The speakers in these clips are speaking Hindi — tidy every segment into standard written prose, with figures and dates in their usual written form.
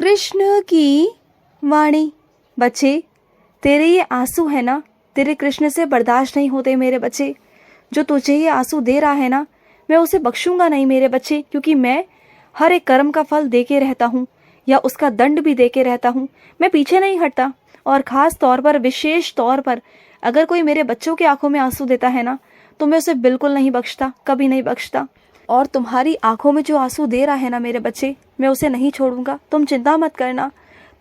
कृष्ण की वाणी। बच्चे, तेरे ये आंसू है ना, तेरे कृष्ण से बर्दाश्त नहीं होते मेरे बच्चे। जो तुझे ये आंसू दे रहा है ना, मैं उसे बख्शूंगा नहीं मेरे बच्चे, क्योंकि मैं हर एक कर्म का फल दे के रहता हूँ या उसका दंड भी दे के रहता हूँ। मैं पीछे नहीं हटता। और ख़ास तौर पर, विशेष तौर पर अगर कोई मेरे बच्चों की आंखों में आंसू देता है ना, तो मैं उसे बिल्कुल नहीं बख्शता, कभी नहीं बख्शता। और तुम्हारी आंखों में जो आंसू दे रहा है ना मेरे बच्चे, मैं उसे नहीं छोड़ूंगा। तुम चिंता मत करना।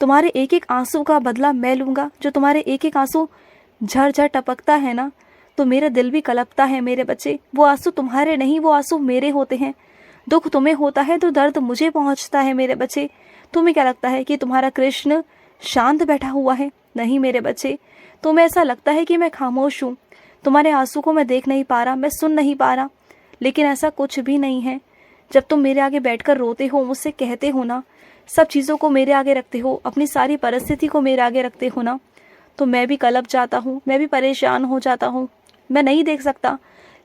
तुम्हारे एक एक आंसू का बदला मैं लूंगा। जो तुम्हारे एक एक आंसू झरझर टपकता है ना, तो मेरा दिल भी कलपता है मेरे बच्चे। वो आंसू तुम्हारे नहीं, वो आंसू मेरे होते हैं। दुख तुम्हें होता है तो दर्द मुझे पहुंचता है मेरे बच्चे। तुम्हें क्या लगता है कि तुम्हारा कृष्ण शांत बैठा हुआ है? नहीं मेरे बच्चे, तुम्हें ऐसा लगता है कि मैं खामोश हूँ, तुम्हारे आंसू को मैं देख नहीं पा रहा, मैं सुन नहीं पा रहा। लेकिन ऐसा कुछ भी नहीं है। जब तुम मेरे आगे बैठकर रोते हो, मुझसे कहते हो ना, सब चीज़ों को मेरे आगे रखते हो, अपनी सारी परिस्थिति को मेरे आगे रखते हो ना, तो मैं भी कलप जाता हूँ, मैं भी परेशान हो जाता हूँ। मैं नहीं देख सकता,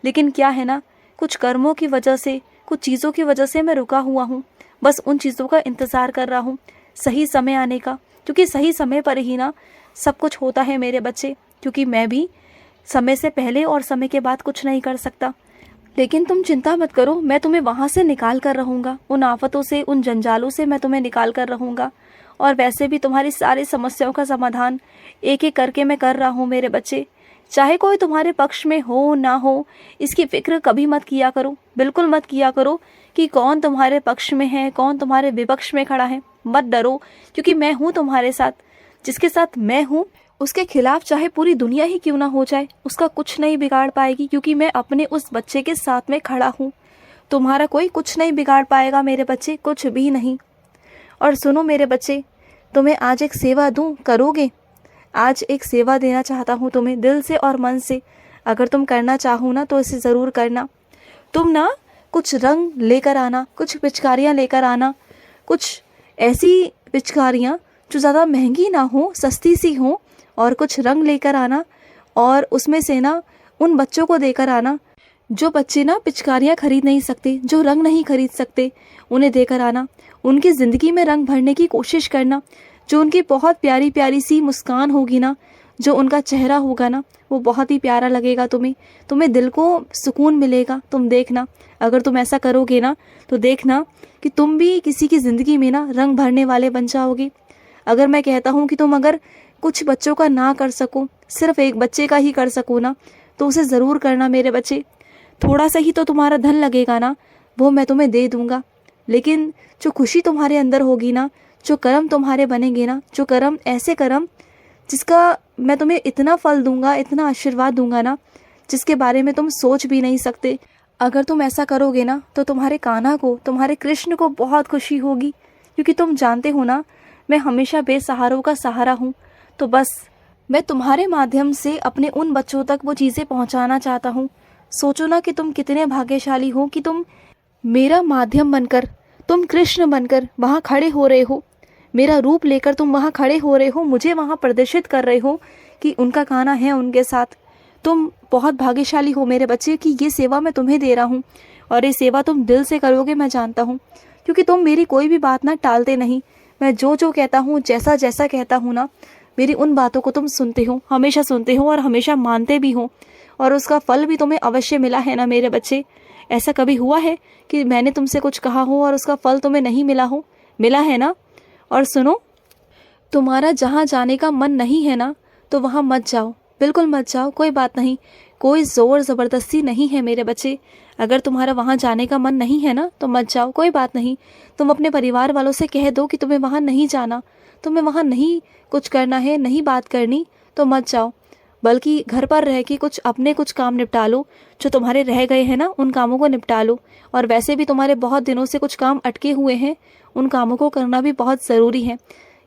लेकिन क्या है ना, कुछ कर्मों की वजह से, कुछ चीज़ों की वजह से मैं रुका हुआ हूँ। बस उन चीज़ों का इंतज़ार कर रहा हूँ सही समय आने का, क्योंकि सही समय पर ही ना सब कुछ होता है मेरे बच्चे। क्योंकि मैं भी समय से पहले और समय के बाद कुछ नहीं कर सकता। लेकिन तुम चिंता मत करो, मैं तुम्हें वहाँ से निकाल कर रहूँगा, उन आफतों से, उन जंजालों से मैं तुम्हें निकाल कर रहूँगा। और वैसे भी तुम्हारी सारी समस्याओं का समाधान एक एक करके मैं कर रहा हूँ मेरे बच्चे। चाहे कोई तुम्हारे पक्ष में हो ना हो, इसकी फिक्र कभी मत किया करो, बिल्कुल मत किया करो कि कौन तुम्हारे पक्ष में है, कौन तुम्हारे विपक्ष में खड़ा है। मत डरो, क्योंकि मैं हूँ तुम्हारे साथ। जिसके साथ मैं हूँ, उसके खिलाफ चाहे पूरी दुनिया ही क्यों ना हो जाए, उसका कुछ नहीं बिगाड़ पाएगी, क्योंकि मैं अपने उस बच्चे के साथ में खड़ा हूँ। तुम्हारा कोई कुछ नहीं बिगाड़ पाएगा मेरे बच्चे, कुछ भी नहीं। और सुनो मेरे बच्चे, तुम्हें आज एक सेवा दूँ, करोगे? आज एक सेवा देना चाहता हूँ तुम्हें, दिल से और मन से। अगर तुम करना चाहो ना, तो इसे ज़रूर करना। तुम ना कुछ रंग लेकर आना, कुछ पिचकारियाँ लेकर आना, कुछ ऐसी पिचकारियाँ जो ज़्यादा महंगी ना हो, सस्ती सी हो। और कुछ रंग लेकर आना, और उसमें से ना उन बच्चों को देकर आना जो बच्चे ना पिचकारियाँ खरीद नहीं सकते, जो रंग नहीं खरीद सकते, उन्हें देकर आना। उनकी ज़िंदगी में रंग भरने की कोशिश करना। जो उनकी बहुत प्यारी प्यारी सी मुस्कान होगी ना, जो उनका चेहरा होगा ना, वो बहुत ही प्यारा लगेगा तुम्हें। तुम्हें दिल को सुकून मिलेगा। तुम देखना, अगर तुम ऐसा करोगे ना, तो देखना कि तुम भी किसी की ज़िंदगी में ना रंग भरने वाले बन जाओगे। अगर मैं कहता हूँ कि तुम अगर कुछ बच्चों का ना कर सको, सिर्फ एक बच्चे का ही कर सको ना, तो उसे ज़रूर करना मेरे बच्चे। थोड़ा सा ही तो तुम्हारा धन लगेगा ना, वो मैं तुम्हें दे दूँगा। लेकिन जो खुशी तुम्हारे अंदर होगी ना, जो कर्म तुम्हारे बनेंगे ना, जो कर्म, ऐसे कर्म जिसका मैं तुम्हें इतना फल दूंगा, इतना आशीर्वाद दूंगा ना, जिसके बारे में तुम सोच भी नहीं सकते। अगर तुम ऐसा करोगे ना, तो तुम्हारे कान्हा को, तुम्हारे कृष्ण को बहुत खुशी होगी। क्योंकि तुम जानते हो ना, मैं हमेशा बेसहारों का सहारा हूँ। तो बस मैं तुम्हारे माध्यम से अपने उन बच्चों तक वो चीज़ें पहुँचाना चाहता हूँ। सोचो ना कि तुम कितने भाग्यशाली हो कि तुम मेरा माध्यम बनकर, तुम कृष्ण बनकर वहाँ खड़े हो रहे हो। मेरा रूप लेकर तुम वहाँ खड़े हो रहे हो, मुझे वहाँ प्रदर्शित कर रहे हो कि उनका कान्हा है उनके साथ। तुम बहुत भाग्यशाली हो मेरे बच्चे कि ये सेवा मैं तुम्हें दे रहा हूँ। और ये सेवा तुम दिल से करोगे, मैं जानता हूँ, क्योंकि तुम मेरी कोई भी बात ना टालते नहीं। मैं जो जो कहता हूँ, जैसा जैसा कहता हूँ ना, मेरी उन बातों को तुम सुनते हो, हमेशा सुनते हो और हमेशा मानते भी हो। और उसका फल भी तुम्हें अवश्य मिला है ना मेरे बच्चे। ऐसा कभी हुआ है कि मैंने तुमसे कुछ कहा हो और उसका फल तुम्हें नहीं मिला हो? मिला है ना। और सुनो, तुम्हारा जहाँ जाने का मन नहीं है ना, तो वहाँ मत जाओ, बिल्कुल मत जाओ। कोई बात नहीं, कोई ज़ोर ज़बरदस्ती नहीं है मेरे बच्चे। अगर तुम्हारा वहाँ जाने का मन नहीं है ना, तो मत जाओ, कोई बात नहीं। तुम अपने परिवार वालों से कह दो कि तुम्हें वहाँ नहीं जाना, तुम्हें वहाँ नहीं कुछ करना है, नहीं बात करनी, तो मत जाओ। बल्कि घर पर रह के कुछ काम निपटा लो, जो तुम्हारे रह गए हैं ना, उन कामों को निपटा लो। और वैसे भी तुम्हारे बहुत दिनों से कुछ काम अटके हुए हैं, उन कामों को करना भी बहुत ज़रूरी है।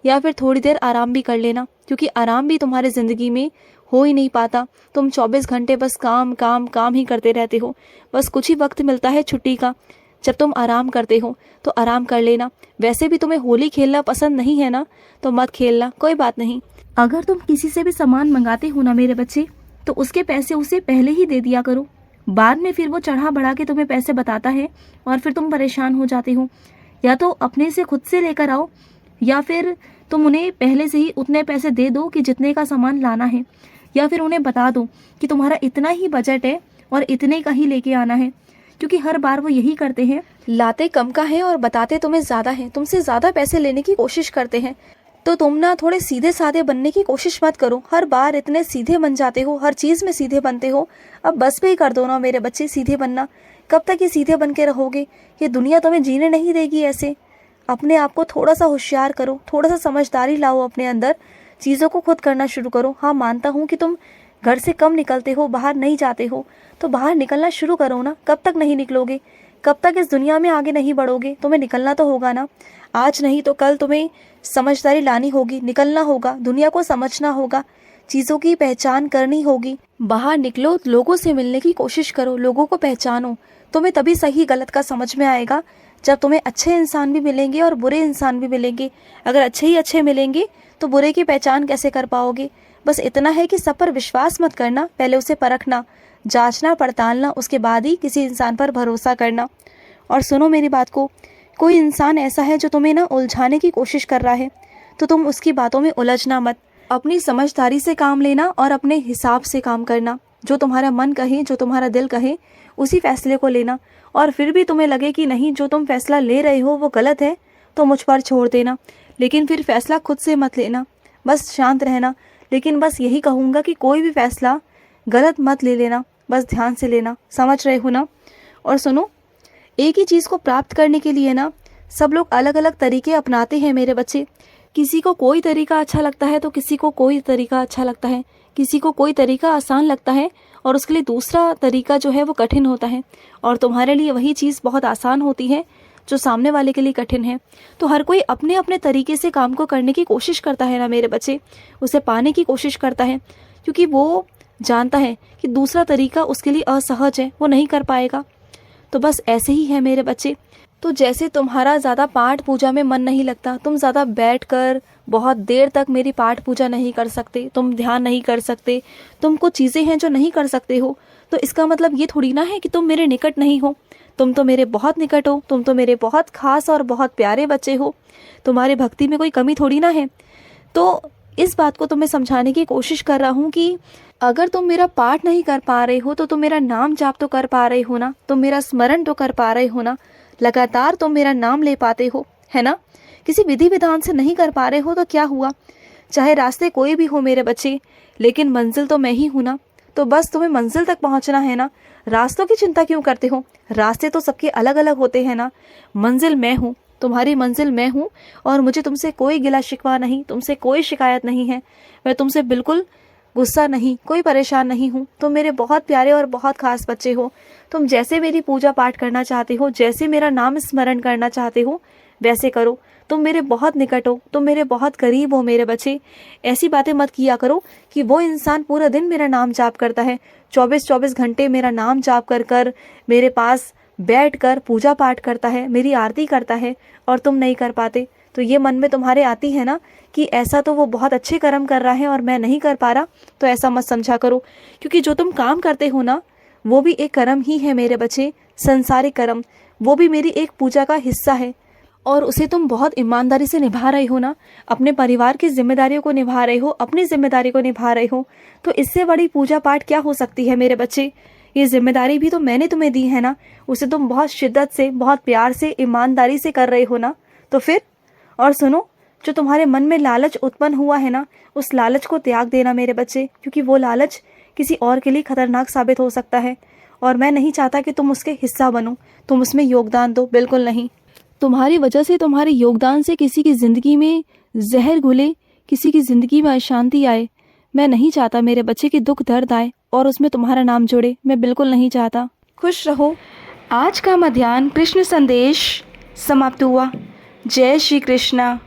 या फिर थोड़ी देर आराम भी कर लेना, क्योंकि आराम भी तुम्हारे ज़िंदगी में हो ही नहीं पाता। तुम 24 घंटे बस काम काम काम ही करते रहते हो। बस कुछ ही वक्त मिलता है छुट्टी का, जब तुम आराम करते हो, तो आराम कर लेना। वैसे भी तुम्हें होली खेलना पसंद नहीं है ना, तो मत खेलना, कोई बात नहीं। अगर तुम किसी से भी सामान मंगाते हो ना मेरे बच्चे, तो उसके पैसे उसे पहले ही दे दिया करो। बाद में फिर वो चढ़ा बढ़ा के तुम्हें पैसे बताता है और फिर तुम परेशान हो जाते हो। या तो अपने से खुद से लेकर आओ, या फिर तुम उन्हें पहले से ही उतने पैसे दे दो कि जितने का सामान लाना है, या फिर उन्हें बता दो कि तुम्हारा इतना ही बजट है और इतने का ही लेके आना है, क्योंकि हर बार वो यही करते हैं, लाते कम का है और बताते तुम्हें ज़्यादा है, तुमसे ज़्यादा पैसे लेने की कोशिश करते हैं। तो तुम ना थोड़े सीधे साधे बनने की कोशिश मत करो, हर बार इतने सीधे बन जाते हो, हर चीज़ में सीधे बनते हो। अब बस पे ही कर दो ना मेरे बच्चे सीधे बनना। कब तक ये सीधे बन के रहोगे? ये दुनिया तुम्हें जीने नहीं देगी ऐसे। अपने आप को थोड़ा सा होशियार करो, थोड़ा सा समझदारी लाओ अपने अंदर, चीज़ों को खुद करना शुरू करो। हाँ, मानता हूँ कि तुम घर से कम निकलते हो, बाहर नहीं जाते हो, तो बाहर निकलना शुरू करो ना। कब तक नहीं निकलोगे? कब तक इस दुनिया में आगे नहीं बढ़ोगे? तुम्हें निकलना तो होगा ना। आज नहीं तो कल तुम्हें समझदारी लानी होगी, निकलना होगा, दुनिया को समझना होगा, चीज़ों की पहचान करनी होगी। बाहर निकलो, लोगों से मिलने की कोशिश करो, लोगों को पहचानो। तुम्हें तभी सही गलत का समझ में आएगा जब तुम्हें अच्छे इंसान भी मिलेंगे और बुरे इंसान भी मिलेंगे। अगर अच्छे ही अच्छे मिलेंगे तो बुरे की पहचान कैसे कर पाओगे? बस इतना है कि सब पर विश्वास मत करना, पहले उसे परखना, जांचना पड़तालना, उसके बाद ही किसी इंसान पर भरोसा करना। और सुनो मेरी बात को, कोई इंसान ऐसा है जो तुम्हें ना उलझाने की कोशिश कर रहा है, तो तुम उसकी बातों में उलझना मत। अपनी समझदारी से काम लेना और अपने हिसाब से काम करना। जो तुम्हारा मन कहे, जो तुम्हारा दिल कहे, उसी फैसले को लेना। और फिर भी तुम्हें लगे कि नहीं, जो तुम फैसला ले रहे हो वो गलत है, तो मुझ पर छोड़ देना, लेकिन फिर फैसला खुद से मत लेना, बस शांत रहना। लेकिन बस यही कहूँगा कि कोई भी फैसला गलत मत ले लेना, बस ध्यान से लेना। समझ रहे हो ना? और सुनो, एक ही चीज़ को प्राप्त करने के लिए ना सब लोग अलग अलग तरीके अपनाते हैं मेरे बच्चे। किसी को कोई तरीका अच्छा लगता है तो किसी को कोई तरीका अच्छा लगता है, किसी को कोई तरीका आसान लगता है और उसके लिए दूसरा तरीका जो है वो कठिन होता है। और तुम्हारे लिए वही चीज़ बहुत आसान होती है जो सामने वाले के लिए कठिन है। तो हर कोई अपने अपने तरीके से काम को करने की कोशिश करता है ना मेरे बच्चे, उसे पाने की कोशिश करता है, क्योंकि वो जानता है कि दूसरा तरीका उसके लिए असहज है, वो नहीं कर पाएगा। तो बस ऐसे ही है मेरे बच्चे। तो जैसे तुम्हारा ज़्यादा पाठ पूजा में मन नहीं लगता, तुम ज़्यादा बैठकर बहुत देर तक मेरी पाठ पूजा नहीं कर सकते, तुम ध्यान नहीं कर सकते, तुम कुछ चीज़ें हैं जो नहीं कर सकते हो, तो इसका मतलब ये थोड़ी ना है कि तुम मेरे निकट नहीं हो। तुम तो मेरे बहुत निकट हो, तुम तो मेरे बहुत खास और बहुत प्यारे बच्चे हो, तुम्हारी भक्ति में कोई कमी थोड़ी ना है। तो इस बात को तुम्हें समझाने की कोशिश कर रहा हूँ कि अगर तुम मेरा पाठ नहीं कर पा रहे हो तो तुम मेरा नाम जाप तो कर पा रहे हो ना, तुम मेरा स्मरण तो कर पा रहे हो ना, लगातार तुम मेरा नाम ले पाते हो, है ना? किसी विधि विधान से नहीं कर पा रहे हो तो क्या हुआ? चाहे रास्ते कोई भी हो मेरे बच्चे, लेकिन मंजिल तो मैं ही हूँ ना। तो बस तुम्हें मंजिल तक पहुँचना है ना, रास्तों की चिंता क्यों करते हो? रास्ते तो सबके अलग अलग होते हैं ना। मंजिल मैं हूँ, तुम्हारी मंजिल मैं हूँ, और मुझे तुमसे कोई गिला शिकवा नहीं, तुमसे कोई शिकायत नहीं है। मैं तुमसे बिल्कुल गुस्सा नहीं, कोई परेशान नहीं हूँ। तुम मेरे बहुत प्यारे और बहुत खास बच्चे हो। तुम जैसे मेरी पूजा पाठ करना चाहते हो, जैसे मेरा नाम स्मरण करना चाहते हो, वैसे करो। तुम मेरे बहुत निकट हो, तुम मेरे बहुत करीब हो मेरे बच्चे। ऐसी बातें मत किया करो कि वो इंसान पूरा दिन मेरा नाम जाप करता है, 24-24 घंटे मेरा नाम जाप कर कर मेरे पास बैठकर पूजा पाठ करता है, मेरी आरती करता है, और तुम नहीं कर पाते। तो ये मन में तुम्हारे आती है ना कि ऐसा तो वो बहुत अच्छे कर्म कर रहा है और मैं नहीं कर पा रहा, तो ऐसा मत समझा करो। क्योंकि जो तुम काम करते हो ना, वो भी एक कर्म ही है मेरे बच्चे, संसारिक कर्म। वो भी मेरी एक पूजा का हिस्सा है, और उसे तुम बहुत ईमानदारी से निभा रहे हो ना। अपने परिवार की जिम्मेदारियों को निभा रहे हो, अपनी जिम्मेदारी को निभा रहे हो। तो इससे बड़ी पूजा पाठ क्या हो सकती है मेरे बच्चे? ये जिम्मेदारी भी तो मैंने तुम्हें दी है ना, उसे तुम बहुत शिद्दत से, बहुत प्यार से, ईमानदारी से कर रहे हो ना। तो फिर, और सुनो, जो तुम्हारे मन में लालच उत्पन्न हुआ है ना, उस लालच को त्याग देना मेरे बच्चे, क्योंकि वो लालच किसी और के लिए खतरनाक साबित हो सकता है, और मैं नहीं चाहता कि तुम उसके हिस्सा बनो, तुम उसमें योगदान दो, बिल्कुल नहीं। तुम्हारी वजह से, तुम्हारे योगदान से किसी की ज़िंदगी में जहर घुले, किसी की ज़िंदगी में अशांति आए। मैं नहीं चाहता मेरे बच्चे की दुख दर्द आए और उसमें तुम्हारा नाम जुड़े, मैं बिल्कुल नहीं चाहता। खुश रहो। आज का मध्याह्न कृष्ण संदेश समाप्त हुआ। जय श्री कृष्णा।